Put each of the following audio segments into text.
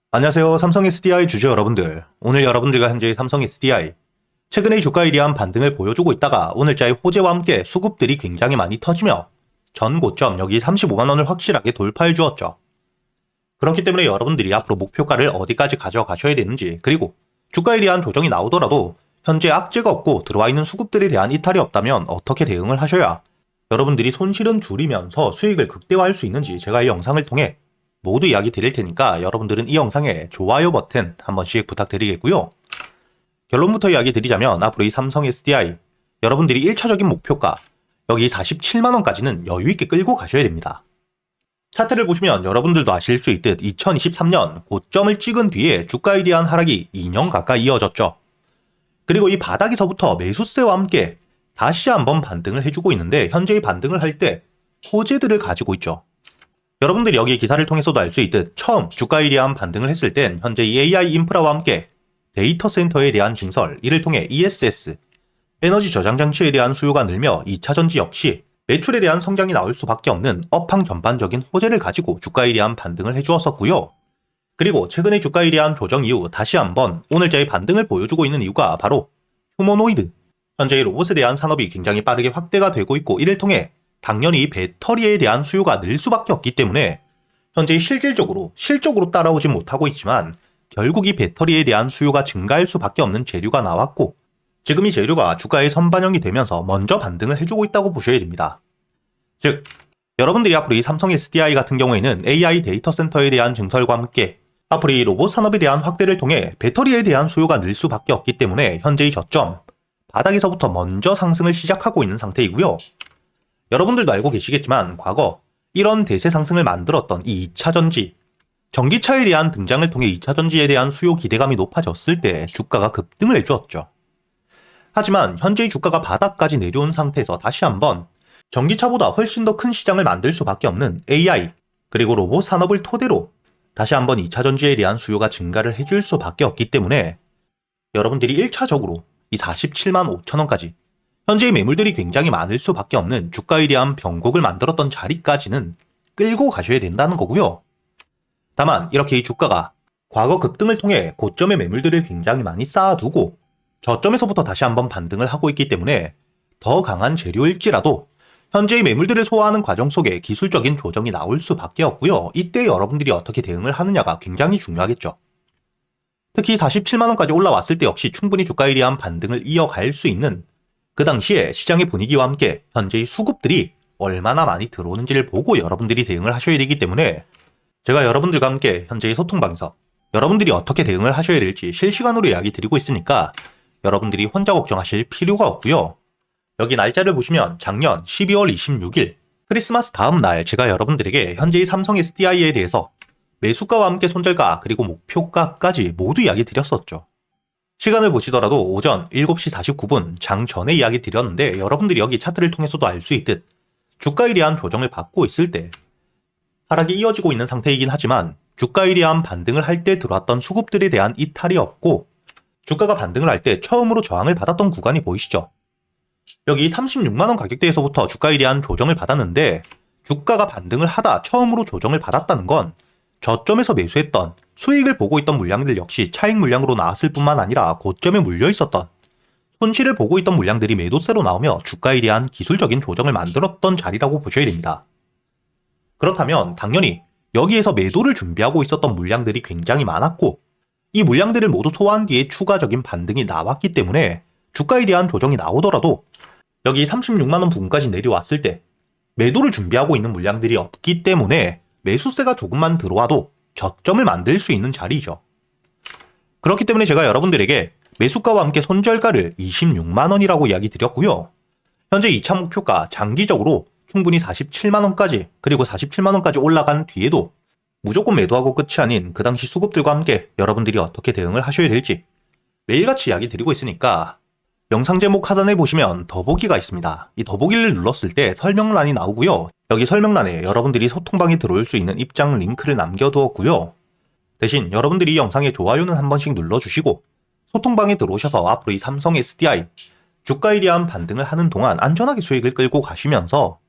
안녕하세요. 삼성 SDI 주주 여러분들. 오늘 여러분들과 현재의 삼성 SDI. 최근의 주가에 대한 반등을 보여주고 있다가 오늘자의 호재와 함께 수급들이 굉장히 많이 터지며 전 고점 여기 35만원을 확실하게 돌파해 주었죠. 그렇기 때문에 여러분들이 앞으로 목표가를 어디까지 가져가셔야 되는지, 그리고 주가에 대한 조정이 나오더라도 현재 악재가 없고 들어와 있는 수급들에 대한 이탈이 없다면 어떻게 대응을 하셔야 여러분들이 손실은 줄이면서 수익을 극대화할 수 있는지 제가 이 영상을 통해 모두 이야기 드릴 테니까 여러분들은 이 영상에 좋아요 버튼 한 번씩 부탁드리겠고요. 결론부터 이야기 드리자면 앞으로 이 삼성 SDI 여러분들이 1차적인 목표가 여기 47만원까지는 여유있게 끌고 가셔야 됩니다. 차트를 보시면 여러분들도 아실 수 있듯 2023년 고점을 찍은 뒤에 주가에 대한 하락이 2년 가까이 이어졌죠. 그리고 이 바닥에서부터 매수세와 함께 다시 한번 반등을 해주고 있는데 현재 이 반등을 할 때 호재들을 가지고 있죠. 여러분들이 여기 기사를 통해서도 알 수 있듯 처음 주가에 대한 반등을 했을 땐 현재 이 AI 인프라와 함께 데이터 센터에 대한 증설, 이를 통해 ESS, 에너지 저장 장치에 대한 수요가 늘며 2차 전지 역시 매출에 대한 성장이 나올 수밖에 없는 업황 전반적인 호재를 가지고 주가에 대한 반등을 해주었었고요. 그리고 최근의 주가에 대한 조정 이후 다시 한번 오늘자의 반등을 보여주고 있는 이유가 바로 휴머노이드, 현재의 로봇에 대한 산업이 굉장히 빠르게 확대가 되고 있고, 이를 통해 당연히 배터리에 대한 수요가 늘 수밖에 없기 때문에 현재 실질적으로 따라오지 못하고 있지만 결국 이 배터리에 대한 수요가 증가할 수밖에 없는 재료가 나왔고, 지금 이 재료가 주가에 선반영이 되면서 먼저 반등을 해주고 있다고 보셔야 됩니다. 즉, 여러분들이 앞으로 이 삼성 SDI 같은 경우에는 AI 데이터 센터에 대한 증설과 함께 앞으로 이 로봇 산업에 대한 확대를 통해 배터리에 대한 수요가 늘 수밖에 없기 때문에 현재의 저점 바닥에서부터 먼저 상승을 시작하고 있는 상태이고요. 여러분들도 알고 계시겠지만 과거 이런 대세 상승을 만들었던 이 2차 전지, 전기차에 대한 등장을 통해 2차 전지에 대한 수요 기대감이 높아졌을 때 주가가 급등을 해주었죠. 하지만 현재의 주가가 바닥까지 내려온 상태에서 다시 한번 전기차보다 훨씬 더 큰 시장을 만들 수밖에 없는 AI 그리고 로봇 산업을 토대로 다시 한번 2차 전지에 대한 수요가 증가를 해줄 수밖에 없기 때문에 여러분들이 1차적으로 이 47만 5천원까지 현재의 매물들이 굉장히 많을 수밖에 없는 주가에 대한 변곡을 만들었던 자리까지는 끌고 가셔야 된다는 거고요. 다만 이렇게 이 주가가 과거 급등을 통해 고점의 매물들을 굉장히 많이 쌓아두고 저점에서부터 다시 한번 반등을 하고 있기 때문에 더 강한 재료일지라도 현재의 매물들을 소화하는 과정 속에 기술적인 조정이 나올 수밖에 없고요. 이때 여러분들이 어떻게 대응을 하느냐가 굉장히 중요하겠죠. 특히 47만원까지 올라왔을 때 역시 충분히 주가에 대한 반등을 이어갈 수 있는 그 당시에 시장의 분위기와 함께 현재의 수급들이 얼마나 많이 들어오는지를 보고 여러분들이 대응을 하셔야 되기 때문에 제가 여러분들과 함께 현재의 소통방에서 여러분들이 어떻게 대응을 하셔야 될지 실시간으로 이야기 드리고 있으니까 여러분들이 혼자 걱정하실 필요가 없고요. 여기 날짜를 보시면 작년 12월 26일 크리스마스 다음 날 제가 여러분들에게 현재의 삼성 SDI에 대해서 매수가와 함께 손절가 그리고 목표가까지 모두 이야기 드렸었죠. 시간을 보시더라도 오전 7시 49분 장 전에 이야기 드렸는데 여러분들이 여기 차트를 통해서도 알 수 있듯 주가에 대한 조정을 받고 있을 때 하락이 이어지고 있는 상태이긴 하지만 주가에 대한 반등을 할 때 들어왔던 수급들에 대한 이탈이 없고 주가가 반등을 할 때 처음으로 저항을 받았던 구간이 보이시죠? 여기 36만원 가격대에서부터 주가에 대한 조정을 받았는데 주가가 반등을 하다 처음으로 조정을 받았다는 건 저점에서 매수했던 수익을 보고 있던 물량들 역시 차익 물량으로 나왔을 뿐만 아니라 고점에 물려 있었던 손실을 보고 있던 물량들이 매도세로 나오며 주가에 대한 기술적인 조정을 만들었던 자리라고 보셔야 됩니다. 그렇다면 당연히 여기에서 매도를 준비하고 있었던 물량들이 굉장히 많았고 이 물량들을 모두 소화한 뒤에 추가적인 반등이 나왔기 때문에 주가에 대한 조정이 나오더라도 여기 36만원 부근까지 내려왔을 때 매도를 준비하고 있는 물량들이 없기 때문에 매수세가 조금만 들어와도 저점을 만들 수 있는 자리죠. 그렇기 때문에 제가 여러분들에게 매수가와 함께 손절가를 26만원이라고 이야기 드렸고요. 현재 2차 목표가 장기적으로 충분히 47만원까지 그리고 47만원까지 올라간 뒤에도 무조건 매도하고 끝이 아닌 그 당시 수급들과 함께 여러분들이 어떻게 대응을 하셔야 될지 매일같이 이야기 드리고 있으니까 영상 제목 하단에 보시면 더보기가 있습니다. 이 더보기를 눌렀을 때 설명란이 나오고요. 여기 설명란에 여러분들이 소통방에 들어올 수 있는 입장 링크를 남겨두었고요. 대신 여러분들이 이 영상에 좋아요는 한 번씩 눌러주시고 소통방에 들어오셔서 앞으로 이 삼성 SDI 주가에 대한 반등을 하는 동안 안전하게 수익을 끌고 가시면서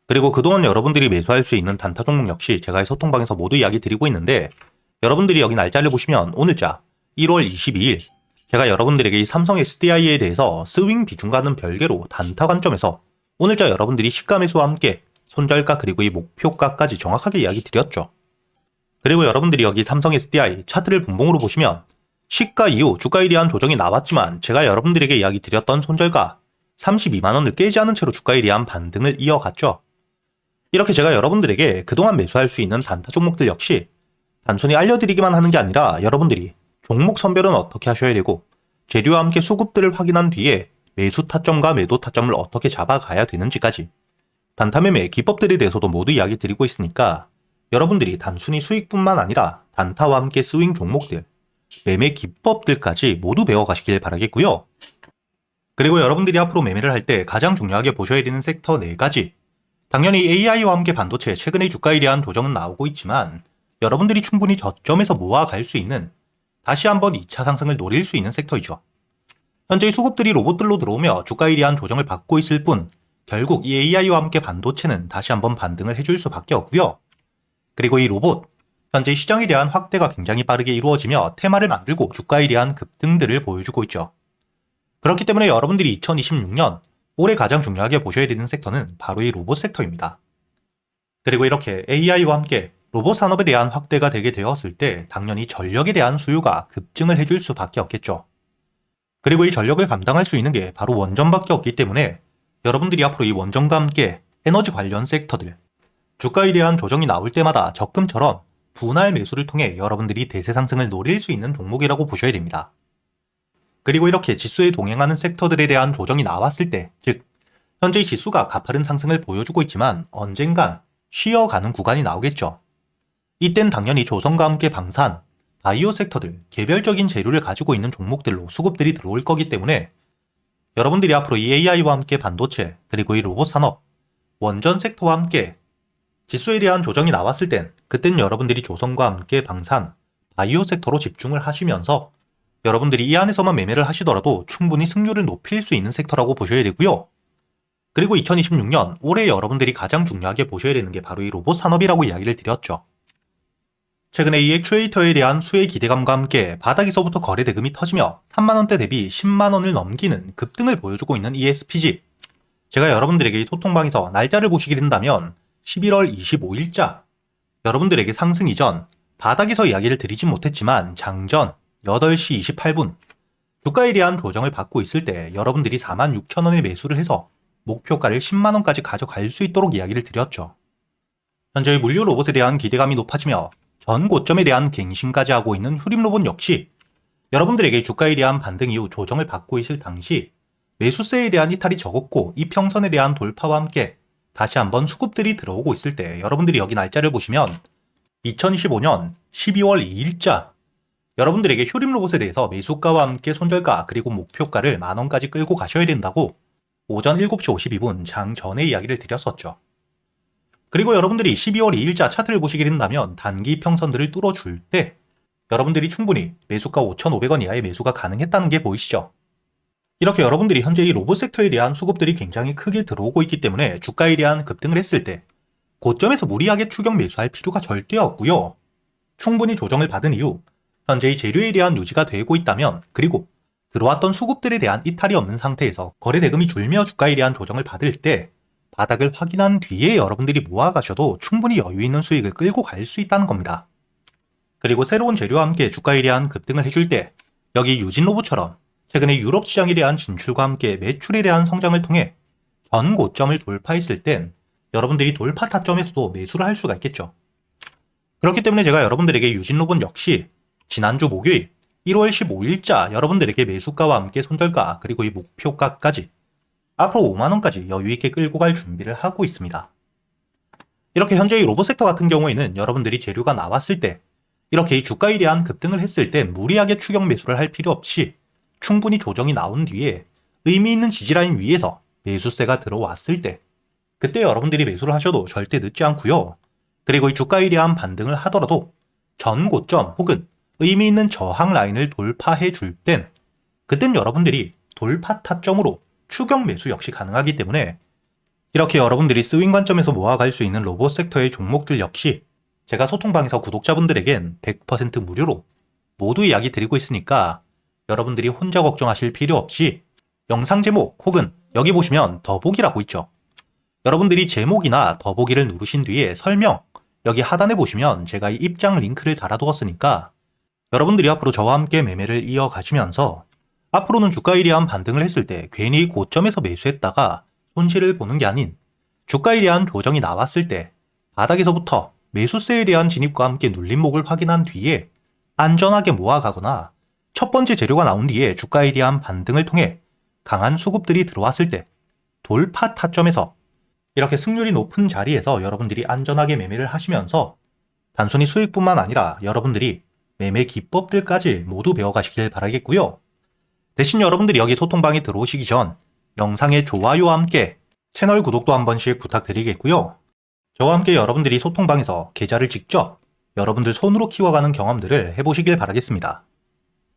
그리고 그동안 여러분들이 매수할 수 있는 단타 종목 역시 제가 이 소통방에서 모두 이야기 드리고 있는데 여러분들이 여기 날짜를 보시면 오늘자 1월 22일 제가 여러분들에게 이 삼성 SDI에 대해서 스윙 비중과는 별개로 단타 관점에서 오늘자 여러분들이 시가 매수와 함께 손절가 그리고 이 목표가까지 정확하게 이야기 드렸죠. 그리고 여러분들이 여기 삼성 SDI 차트를 분봉으로 보시면 시가 이후 주가에 대한 조정이 나왔지만 제가 여러분들에게 이야기 드렸던 손절가 32만원을 깨지 않은 채로 주가에 대한 반등을 이어갔죠. 이렇게 제가 여러분들에게 그동안 매수할 수 있는 단타 종목들 역시 단순히 알려드리기만 하는 게 아니라 여러분들이 종목 선별은 어떻게 하셔야 되고 재료와 함께 수급들을 확인한 뒤에 매수 타점과 매도 타점을 어떻게 잡아가야 되는지까지 단타 매매 기법들에 대해서도 모두 이야기 드리고 있으니까 여러분들이 단순히 수익뿐만 아니라 단타와 함께 스윙 종목들, 매매 기법들까지 모두 배워가시길 바라겠고요. 그리고 여러분들이 앞으로 매매를 할 때 가장 중요하게 보셔야 되는 섹터 4가지. 당연히 AI와 함께 반도체 최근의 주가에 대한 조정은 나오고 있지만 여러분들이 충분히 저점에서 모아갈 수 있는 다시 한번 2차 상승을 노릴 수 있는 섹터이죠. 현재 수급들이 로봇들로 들어오며 주가에 대한 조정을 받고 있을 뿐 결국 이 AI와 함께 반도체는 다시 한번 반등을 해줄 수밖에 없고요. 그리고 이 로봇, 현재 시장에 대한 확대가 굉장히 빠르게 이루어지며 테마를 만들고 주가에 대한 급등들을 보여주고 있죠. 그렇기 때문에 여러분들이 2026년 올해 가장 중요하게 보셔야 되는 섹터는 바로 이 로봇 섹터입니다. 그리고 이렇게 AI와 함께 로봇 산업에 대한 확대가 되게 되었을 때 당연히 전력에 대한 수요가 급증을 해줄 수밖에 없겠죠. 그리고 이 전력을 감당할 수 있는 게 바로 원전밖에 없기 때문에 여러분들이 앞으로 이 원전과 함께 에너지 관련 섹터들, 주가에 대한 조정이 나올 때마다 적금처럼 분할 매수를 통해 여러분들이 대세 상승을 노릴 수 있는 종목이라고 보셔야 됩니다. 그리고 이렇게 지수에 동행하는 섹터들에 대한 조정이 나왔을 때, 즉 현재 지수가 가파른 상승을 보여주고 있지만 언젠간 쉬어가는 구간이 나오겠죠. 이땐 당연히 조선과 함께 방산, 바이오 섹터들, 개별적인 재료를 가지고 있는 종목들로 수급들이 들어올 거기 때문에 여러분들이 앞으로 이 AI와 함께 반도체, 그리고 이 로봇 산업, 원전 섹터와 함께 지수에 대한 조정이 나왔을 그땐 여러분들이 조선과 함께 방산, 바이오 섹터로 집중을 하시면서 여러분들이 이 안에서만 매매를 하시더라도 충분히 승률을 높일 수 있는 섹터라고 보셔야 되고요. 그리고 2026년 올해 여러분들이 가장 중요하게 보셔야 되는 게 바로 이 로봇 산업이라고 이야기를 드렸죠. 최근에 이 액추에이터에 대한 수혜 기대감과 함께 바닥에서부터 거래 대금이 터지며 3만원대 대비 10만원을 넘기는 급등을 보여주고 있는 ESPG. 제가 여러분들에게 이 소통방에서 날짜를 보시게 된다면 11월 25일자 여러분들에게 상승 이전 바닥에서 이야기를 드리진 못했지만 장전 8시 28분 주가에 대한 조정을 받고 있을 때 여러분들이 46,000원에 매수를 해서 목표가를 10만원까지 가져갈 수 있도록 이야기를 드렸죠. 현재 물류 로봇에 대한 기대감이 높아지며 전 고점에 대한 갱신까지 하고 있는 휴림로봇 역시 여러분들에게 주가에 대한 반등 이후 조정을 받고 있을 당시 매수세에 대한 이탈이 적었고 이평선에 대한 돌파와 함께 다시 한번 수급들이 들어오고 있을 때 여러분들이 여기 날짜를 보시면 2025년 12월 2일자 여러분들에게 휴림로봇에 대해서 매수가와 함께 손절가 그리고 목표가를 만원까지 끌고 가셔야 된다고 오전 7시 52분 장 전에 이야기를 드렸었죠. 그리고 여러분들이 12월 2일자 차트를 보시게 된다면 단기 평선들을 뚫어줄 때 여러분들이 충분히 매수가 5,500원 이하의 매수가 가능했다는 게 보이시죠? 이렇게 여러분들이 현재 이 로봇 섹터에 대한 수급들이 굉장히 크게 들어오고 있기 때문에 주가에 대한 급등을 했을 때 고점에서 무리하게 추격 매수할 필요가 절대 없고요. 충분히 조정을 받은 이후 현재 이 재료에 대한 유지가 되고 있다면 그리고 들어왔던 수급들에 대한 이탈이 없는 상태에서 거래 대금이 줄며 주가에 대한 조정을 받을 때 바닥을 확인한 뒤에 여러분들이 모아가셔도 충분히 여유 있는 수익을 끌고 갈 수 있다는 겁니다. 그리고 새로운 재료와 함께 주가에 대한 급등을 해줄 때 여기 유진로봇처럼 최근에 유럽 시장에 대한 진출과 함께 매출에 대한 성장을 통해 전 고점을 돌파했을 땐 여러분들이 돌파 타점에서도 매수를 할 수가 있겠죠. 그렇기 때문에 제가 여러분들에게 유진로봇 역시 지난주 목요일 1월 15일자 여러분들에게 매수가와 함께 손절가 그리고 이 목표가까지 앞으로 5만원까지 여유있게 끌고 갈 준비를 하고 있습니다. 이렇게 현재 이 로봇 섹터 같은 경우에는 여러분들이 재료가 나왔을 때 이렇게 이 주가에 대한 급등을 했을 때 무리하게 추격 매수를 할 필요 없이 충분히 조정이 나온 뒤에 의미 있는 지지라인 위에서 매수세가 들어왔을 때 그때 여러분들이 매수를 하셔도 절대 늦지 않고요. 그리고 이 주가에 대한 반등을 하더라도 전 고점 혹은 의미 있는 저항 라인을 돌파해 줄 땐 그땐 여러분들이 돌파 타점으로 추격 매수 역시 가능하기 때문에 이렇게 여러분들이 스윙 관점에서 모아갈 수 있는 로봇 섹터의 종목들 역시 제가 소통방에서 구독자분들에겐 100% 무료로 모두 이야기 드리고 있으니까 여러분들이 혼자 걱정하실 필요 없이 영상 제목 혹은 여기 보시면 더보기라고 있죠. 여러분들이 제목이나 더보기를 누르신 뒤에 설명, 여기 하단에 보시면 제가 이 입장 링크를 달아두었으니까 여러분들이 앞으로 저와 함께 매매를 이어가시면서 앞으로는 주가에 대한 반등을 했을 때 괜히 고점에서 매수했다가 손실을 보는 게 아닌 주가에 대한 조정이 나왔을 때 바닥에서부터 매수세에 대한 진입과 함께 눌림목을 확인한 뒤에 안전하게 모아가거나 첫 번째 재료가 나온 뒤에 주가에 대한 반등을 통해 강한 수급들이 들어왔을 때 돌파 타점에서 이렇게 승률이 높은 자리에서 여러분들이 안전하게 매매를 하시면서 단순히 수익뿐만 아니라 여러분들이 매매 기법들까지 모두 배워가시길 바라겠고요. 대신 여러분들이 여기 소통방에 들어오시기 전 영상의 좋아요와 함께 채널 구독도 한 번씩 부탁드리겠고요. 저와 함께 여러분들이 소통방에서 계좌를 직접 여러분들 손으로 키워가는 경험들을 해보시길 바라겠습니다.